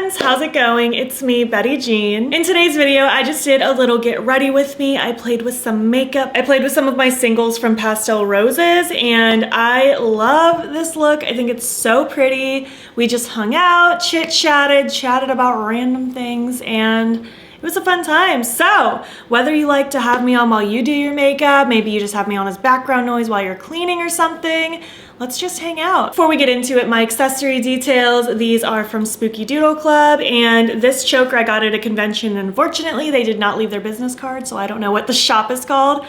friends, how's it going? It's me, Betty Jean. In today's video, I just did a little get ready with me. I played with some makeup. I played with some of my singles from Pastel Roses, and I love this look. I think it's so pretty. We just hung out, chit-chatted, chatted about random things, and it was a fun time. So whether you like to have me on while you do your makeup, maybe you just have me on as background noise while you're cleaning or something, let's just hang out. Before we get into it, my accessory details, these are from Spooky Doodle Club, and this choker I got at a convention, and unfortunately they did not leave their business card, so I don't know what the shop is called.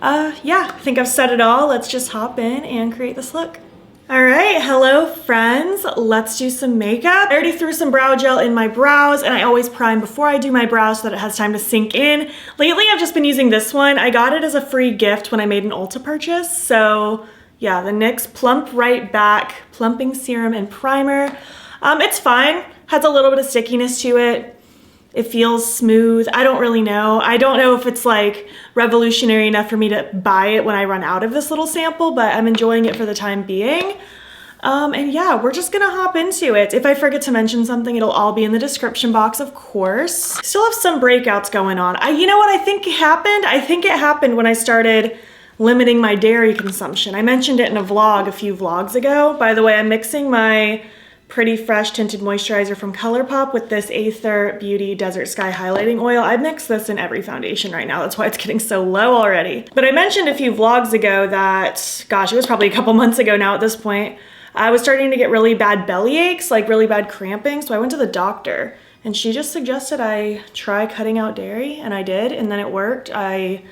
Yeah, I think I've said it all. Let's just hop in and create this look. All right, hello friends, let's do some makeup. I already threw some brow gel in my brows, and I always prime before I do my brows so that it has time to sink in. Lately I've just been using this one. I got it as a free gift when I made an Ulta purchase, so yeah, the NYX Plump Right Back Plumping Serum and Primer. It's fine, has a little bit of stickiness to it. It feels smooth. I don't really know. I don't know if it's like revolutionary enough for me to buy it when I run out of this little sample, but I'm enjoying it for the time being. And yeah, we're just gonna hop into it. If I forget to mention something, it'll all be in the description box, of course. Still have some breakouts going on. You know what I think happened? I think it happened when I started limiting my dairy consumption. I mentioned it in a vlog a few vlogs ago. By the way, I'm mixing my Pretty Fresh Tinted Moisturizer from Colourpop with this Aether Beauty Desert Sky Highlighting Oil. I mix this in every foundation right now. That's why it's getting so low already. But I mentioned a few vlogs ago that, gosh, it was probably a couple months ago now at this point, I was starting to get really bad belly aches, like really bad cramping. So I went to the doctor and she just suggested I try cutting out dairy, and I did, and then it worked. I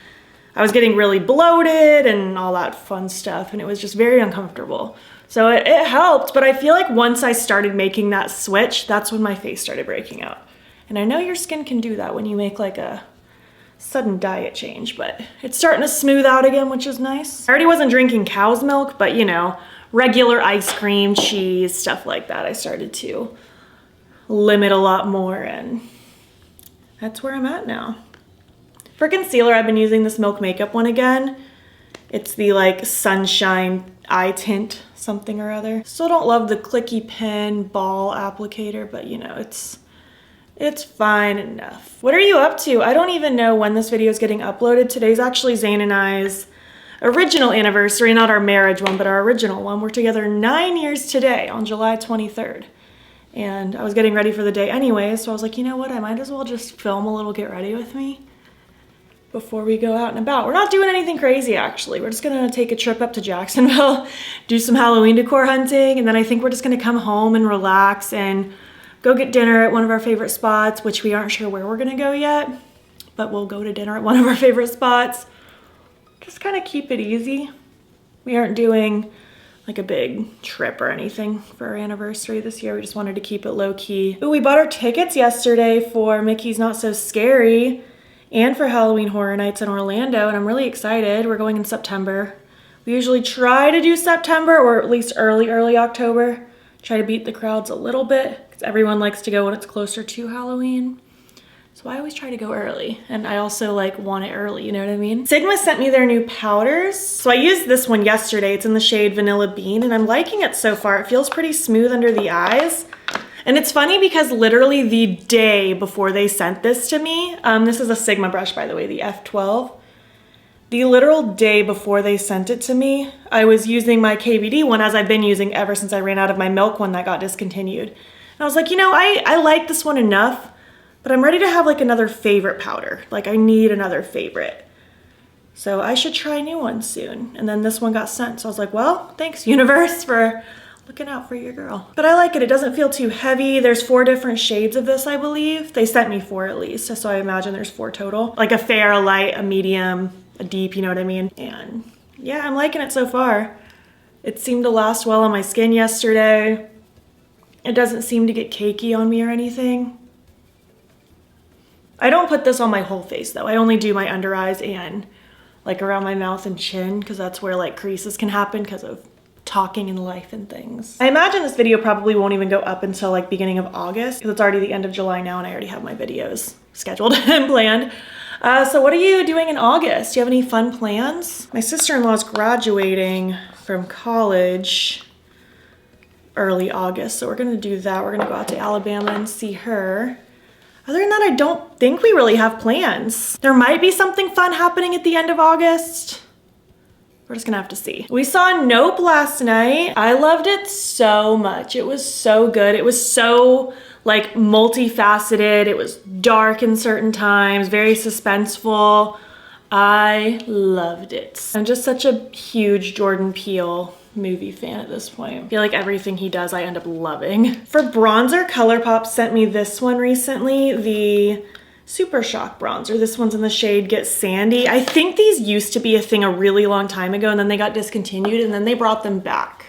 was getting really bloated and all that fun stuff, and it was just very uncomfortable. So it helped, but I feel like once I started making that switch, that's when my face started breaking out. And I know your skin can do that when you make like a sudden diet change, but it's starting to smooth out again, which is nice. I already wasn't drinking cow's milk, but you know, regular ice cream, cheese, stuff like that, I started to limit a lot more, and that's where I'm at now. For concealer, I've been using this Milk Makeup one again. It's the like Sunshine Eye Tint something or other. Still don't love the clicky pen ball applicator, but you know, it's fine enough. What are you up to? I don't even know when this video is getting uploaded. Today's actually Zane and I's original anniversary, not our marriage one, but our original one. We're together 9 years today on July 23rd. And I was getting ready for the day anyway, so I was like, you know what? I might as well just film a little get ready with me before we go out and about. We're not doing anything crazy, actually. We're just gonna take a trip up to Jacksonville, do some Halloween decor hunting, and then I think we're just gonna come home and relax and go get dinner at one of our favorite spots, which we aren't sure where we're gonna go yet, but we'll go to dinner at one of our favorite spots. Just kind of keep it easy. We aren't doing like a big trip or anything for our anniversary this year. We just wanted to keep it low key. Ooh, we bought our tickets yesterday for Mickey's Not So Scary and for Halloween Horror Nights in Orlando, and I'm really excited. We're going in September. We usually try to do September, or at least early October. Try to beat the crowds a little bit, because everyone likes to go when it's closer to Halloween. So I always try to go early, and I also like want it early, you know what I mean? Sigma sent me their new powders. So I used this one yesterday. It's in the shade Vanilla Bean, and I'm liking it so far. It feels pretty smooth under the eyes. And it's funny because literally the day before they sent this to me, this is a Sigma brush, by the way, the F12. The literal day before they sent it to me, I was using my KVD one, as I've been using ever since I ran out of my milk one that got discontinued. And I was like, you know, I like this one enough, but I'm ready to have like another favorite powder. Like I need another favorite. So I should try new ones soon. And then this one got sent. So I was like, well, thanks universe for looking out for your girl. But I like it. It doesn't feel too heavy. There's 4 different shades of this, I believe. They sent me 4 at least, so I imagine there's 4 total. Like a fair, a light, a medium, a deep, you know what I mean? And yeah, I'm liking it so far. It seemed to last well on my skin yesterday. It doesn't seem to get cakey on me or anything. I don't put this on my whole face though. I only do my under eyes and like around my mouth and chin, because that's where like creases can happen because of talking in life and things. I imagine this video probably won't even go up until like beginning of August, because it's already the end of July now and I already have my videos scheduled and planned. So what are you doing in August? Do you have any fun plans? My sister-in-law's graduating from college early August. So we're gonna do that. We're gonna go out to Alabama and see her. Other than that, I don't think we really have plans. There might be something fun happening at the end of August. We're just gonna have to see. We saw Nope last night. I loved it so much. It was so good. It was so like multifaceted. It was dark in certain times, very suspenseful. I loved it. I'm just such a huge Jordan Peele movie fan at this point. I feel like everything he does I end up loving. For bronzer, Colourpop sent me this one recently, the Super Shock bronzer. This one's in the shade Get Sandy. I think these used to be a thing a really long time ago and then they got discontinued and then they brought them back.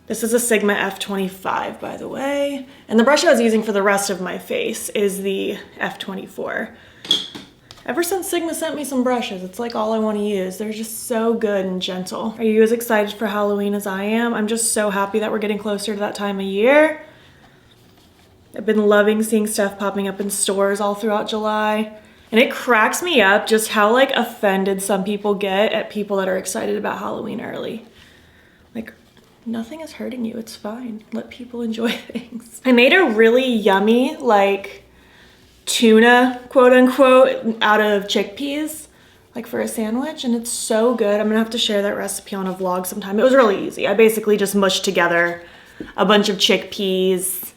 This is a Sigma F25, by the way. And the brush I was using for the rest of my face is the F24. Ever since Sigma sent me some brushes, it's like all I want to use. They're just so good and gentle. Are you as excited for Halloween as I am? I'm just so happy that we're getting closer to that time of year. I've been loving seeing stuff popping up in stores all throughout July. And it cracks me up just how like offended some people get at people that are excited about Halloween early. Like, nothing is hurting you, it's fine. Let people enjoy things. I made a really yummy, like, tuna, quote unquote, out of chickpeas, like for a sandwich, and it's so good. I'm gonna have to share that recipe on a vlog sometime. It was really easy. I basically just mushed together a bunch of chickpeas,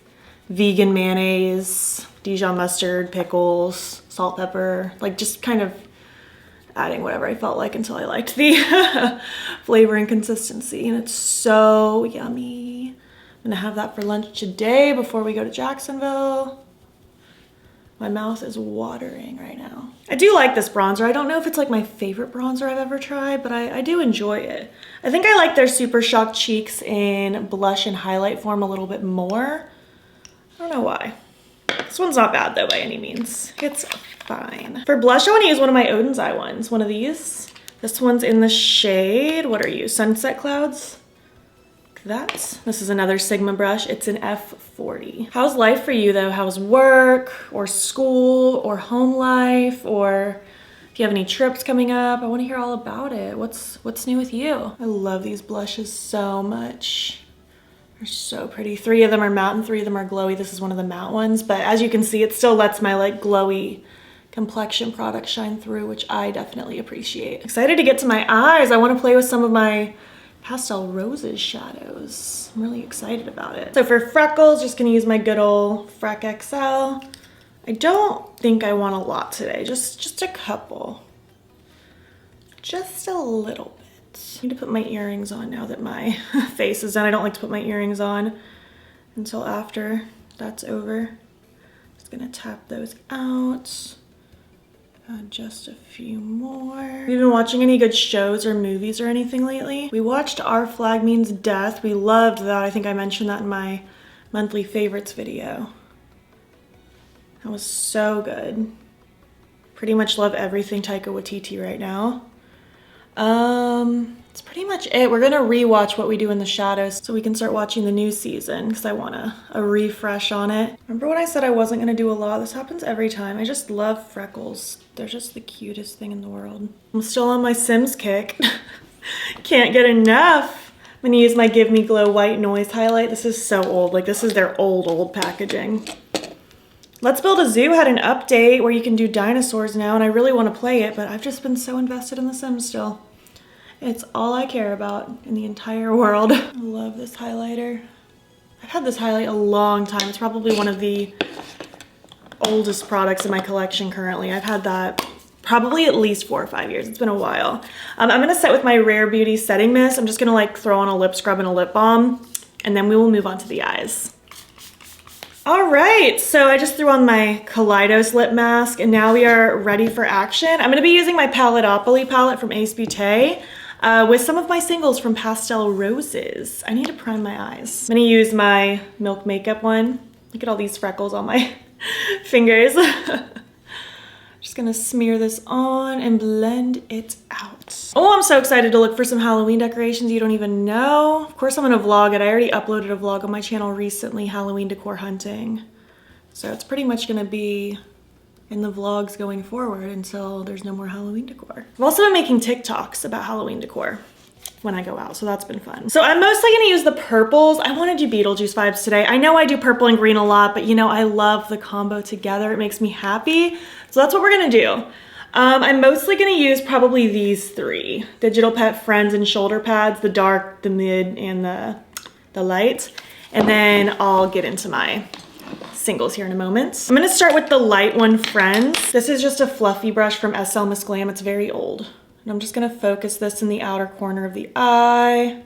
vegan mayonnaise, Dijon mustard, pickles, salt, pepper, like just kind of adding whatever I felt like until I liked the flavor and consistency, and it's so yummy. I'm gonna have that for lunch today before we go to Jacksonville. My mouth is watering right now. I do like this bronzer. I don't know if it's like my favorite bronzer I've ever tried, but I do enjoy it. I think I like their Super Shock cheeks in blush and highlight form a little bit more. I don't know why. This one's not bad though by any means. It's fine. For blush, I want to use one of my Odin's Eye ones. One of these. This one's in the shade, what are you, Sunset Clouds? This is another Sigma brush. It's an F40. How's life for you though? How's work or school or home life, or if you have any trips coming up? I want to hear all about it. What's new with you? I love these blushes so much. They're so pretty. 3 of them are matte and 3 of them are glowy. This is one of the matte ones, but as you can see, it still lets my like glowy complexion product shine through, which I definitely appreciate. Excited to get to my eyes. I want to play with some of my Pastel Roses shadows. I'm really excited about it. So for freckles, just gonna use my good old Freck XL. I don't think I want a lot today, just a couple. Just a little bit. I need to put my earrings on now that my face is done. I don't like to put my earrings on until after that's over. Just gonna tap those out. Just a few more. Have you been watching any good shows or movies or anything lately? We watched Our Flag Means Death. We loved that. I think I mentioned that in my monthly favorites video. That was so good. Pretty much love everything Taika Waititi right now. That's pretty much it. We're gonna rewatch What We Do in the Shadows so we can start watching the new season because I want a refresh on it. Remember when I said I wasn't gonna do a lot? This happens every time. I just love freckles. They're just the cutest thing in the world. I'm still on my Sims kick. Can't get enough. I'm gonna use my Give Me Glow White Noise highlight. This is so old. Like, this is their old packaging. Let's Build a Zoo had an update where you can do dinosaurs now, and I really want to play it, but I've just been so invested in The Sims still. It's all I care about in the entire world. I love this highlighter. I've had this highlight a long time. It's probably one of the oldest products in my collection currently. I've had that probably at least 4 or 5 years. It's been a while. I'm gonna set with my Rare Beauty setting mist. I'm just gonna like throw on a lip scrub and a lip balm, and then we will move on to the eyes. All right, so I just threw on my Kaleidos lip mask, and now we are ready for action. I'm gonna be using my Paletteopoly palette from Ace Beaute with some of my singles from Pastel Roses. I need to prime my eyes. I'm gonna use my Milk Makeup one. Look at all these freckles on my fingers. Just gonna smear this on and blend it out. Oh, I'm so excited to look for some Halloween decorations you don't even know. Of course I'm gonna vlog it. I already uploaded a vlog on my channel recently, Halloween decor hunting. So it's pretty much gonna be in the vlogs going forward until there's no more Halloween decor. I've also been making TikToks about Halloween decor. when I go out, so that's been fun. So I'm mostly gonna use the purples. I wanna do Beetlejuice vibes today. I know I do purple and green a lot, but you know, I love the combo together. It makes me happy. So that's what we're gonna do. I'm mostly gonna use probably these three. Digital Pet Friends and shoulder pads, the dark, the mid, and the light. And then I'll get into my singles here in a moment. I'm gonna start with the light one, Friends. This is just a fluffy brush from SL Miss Glam. It's very old. And I'm just gonna focus this in the outer corner of the eye.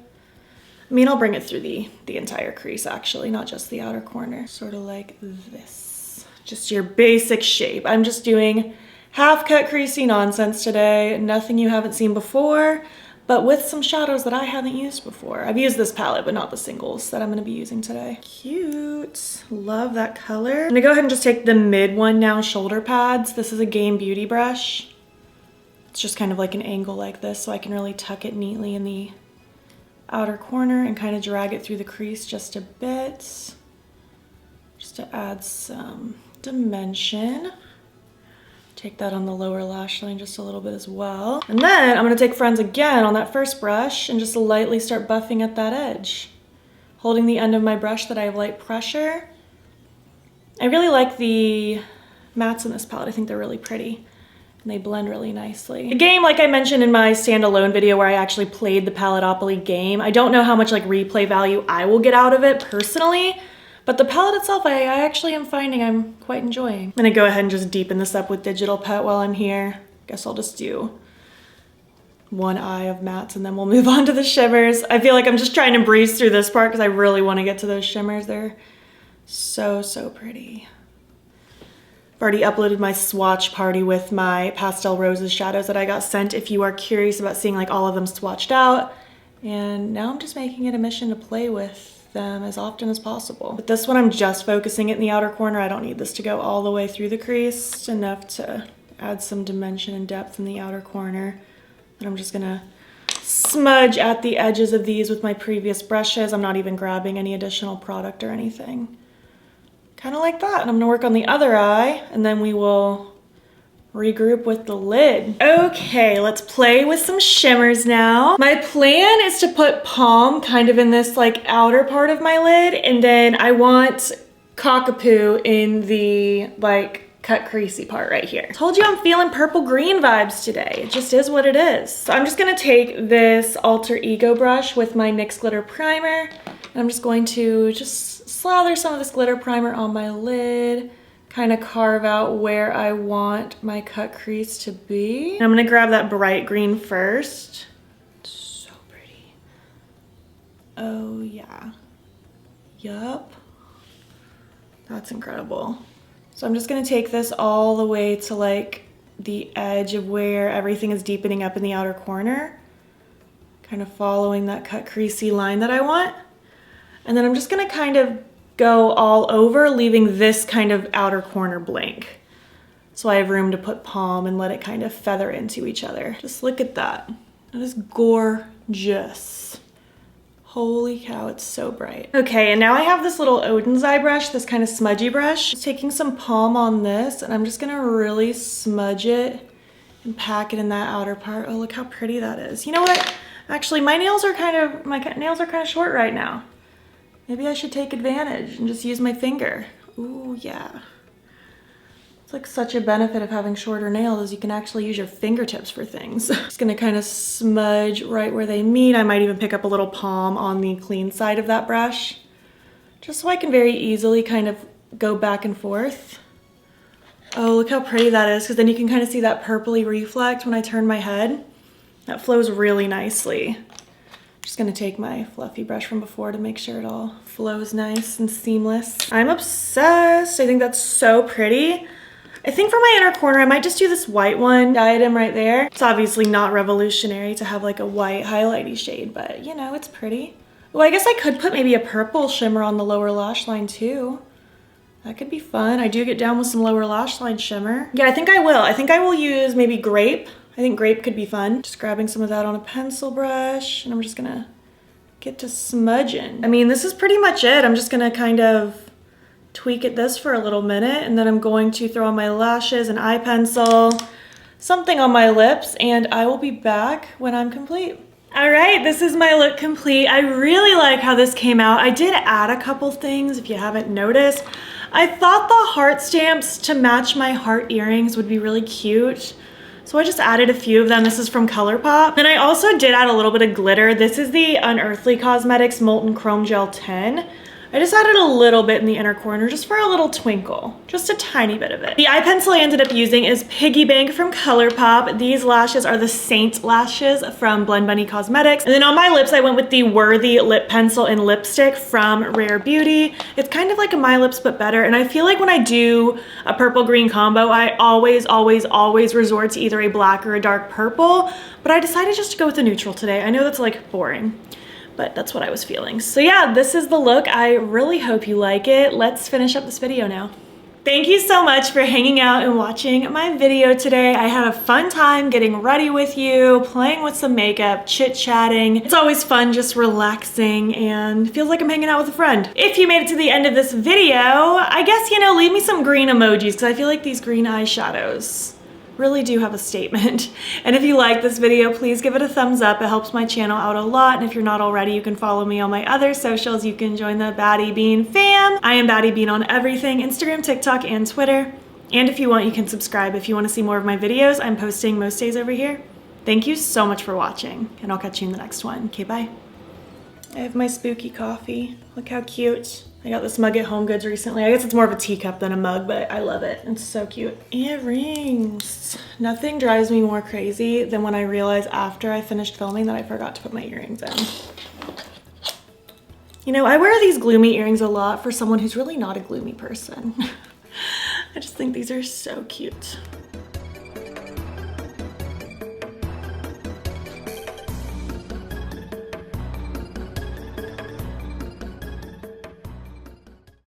I mean, I'll bring it through the entire crease actually, not just the outer corner. Sort of like this. Just your basic shape. I'm just doing half cut creasy nonsense today. Nothing you haven't seen before, but with some shadows that I haven't used before. I've used this palette, but not the singles that I'm gonna be using today. Cute, love that color. I'm gonna go ahead and just take the mid one now, shoulder pads. This is a Game Beauty brush. It's just kind of like an angle like this, so I can really tuck it neatly in the outer corner and kind of drag it through the crease just a bit, just to add some dimension. Take that on the lower lash line just a little bit as well. And then I'm gonna take Friends again on that first brush and just lightly start buffing at that edge. Holding the end of my brush that I have light pressure. I really like the mattes in this palette. I think they're really pretty. And they blend really nicely. The game, like I mentioned in my standalone video where I actually played the Paletteopoly game, I don't know how much like replay value I will get out of it personally, but the palette itself, I actually am finding I'm quite enjoying. I'm gonna go ahead and just deepen this up with Digital Pet while I'm here. Guess I'll just do one eye of mattes and then we'll move on to the shimmers. I feel like I'm just trying to breeze through this part because I really want to get to those shimmers. They're so, so pretty. Already uploaded my swatch party with my Pastel Roses shadows that I got sent if you are curious about seeing like all of them swatched out. And now I'm just making it a mission to play with them as often as possible. But this one I'm just focusing it in the outer corner. I don't need this to go all the way through the crease. Just enough to add some dimension and depth in the outer corner. And I'm just gonna smudge at the edges of these with my previous brushes. I'm not even grabbing any additional product or anything. Kind of like that. And I'm gonna work on the other eye and then we will regroup with the lid. Okay, let's play with some shimmers now. My plan is to put Palm kind of in this like outer part of my lid, and then I want Cockapoo in the like cut creasy part right here. Told you I'm feeling purple green vibes today. It just is what it is. So I'm just gonna take this Alter Ego brush with my NYX glitter primer, and I'm just going to just slather some of this glitter primer on my lid, kind of carve out where I want my cut crease to be. And I'm gonna grab that bright green first. It's so pretty. Oh yeah. Yup. That's incredible. So I'm just gonna take this all the way to like the edge of where everything is deepening up in the outer corner, kind of following that cut creasy line that I want. And then I'm just gonna kind of go all over, leaving this kind of outer corner blank. So I have room to put Palm and let it kind of feather into each other. Just look at that. That is gorgeous. Holy cow, it's so bright. Okay, and now I have this little Odin's eye brush, this kind of smudgy brush. Just taking some Palm on this, and I'm just gonna really smudge it and pack it in that outer part. Oh, look how pretty that is. You know what? Actually, my nails are kind of short right now. Maybe I should take advantage and just use my finger. Ooh, yeah. It's like such a benefit of having shorter nails is you can actually use your fingertips for things. Just gonna kind of smudge right where they meet. I might even pick up a little Palm on the clean side of that brush, just so I can very easily kind of go back and forth. Oh, look how pretty that is, because then you can kind of see that purpley reflect when I turn my head. That flows really nicely. Just gonna take my fluffy brush from before to make sure it all flows nice and seamless. I'm obsessed. I think that's so pretty. I think for my inner corner, I might just do this white one, diadem right there. It's obviously not revolutionary to have like a white highlighty shade, but you know, it's pretty. Well, I guess I could put maybe a purple shimmer on the lower lash line too. That could be fun. I do get down with some lower lash line shimmer. Yeah, I think I will. I think I will use maybe Grape. I think Grape could be fun. Just grabbing some of that on a pencil brush, and I'm just gonna get to smudging. I mean, this is pretty much it. I'm just gonna kind of tweak at this for a little minute, and then I'm going to throw on my lashes, an eye pencil, something on my lips, and I will be back when I'm complete. All right, this is my look complete. I really like how this came out. I did add a couple things if you haven't noticed. I thought the heart stamps to match my heart earrings would be really cute. So I just added a few of them. This is from Colourpop. Then I also did add a little bit of glitter. This is the Unearthly Cosmetics Molten Chrome Gel 10. I just added a little bit in the inner corner just for a little twinkle, just a tiny bit of it. The eye pencil I ended up using is Piggy from Colourpop. These lashes are the Saint lashes from Blend Bunny Cosmetics. And then on my lips, I went with the Worthy lip pencil and lipstick from Rare Beauty. It's kind of like a My Lips but better. And I feel like when I do a purple green combo, I always resort to either a black or a dark purple, but I decided just to go with the neutral today. I know that's like boring, but that's what I was feeling. So yeah, this is the look. I really hope you like it. Let's finish up this video now. Thank you so much for hanging out and watching my video today. I had a fun time getting ready with you, playing with some makeup, chit-chatting. It's always fun just relaxing and feels like I'm hanging out with a friend. If you made it to the end of this video, I guess, you know, leave me some green emojis because I feel like these green eyeshadows really do have a statement. And if you like this video, please give it a thumbs up. It helps my channel out a lot. And if you're not already, you can follow me on my other socials. You can join the battybean fam. I am battybean on everything, Instagram, TikTok, and Twitter. And if you want, you can subscribe if you want to see more of my videos. I'm posting most days over here. Thank you so much for watching, and I'll catch you in the next one. Okay, bye. I have my spooky coffee. Look how cute. I got this mug at Home Goods recently. I guess it's more of a teacup than a mug, but I love it. It's so cute. Earrings. Nothing drives me more crazy than when I realize after I finished filming that I forgot to put my earrings in. You know, I wear these gloomy earrings a lot for someone who's really not a gloomy person. I just think these are so cute.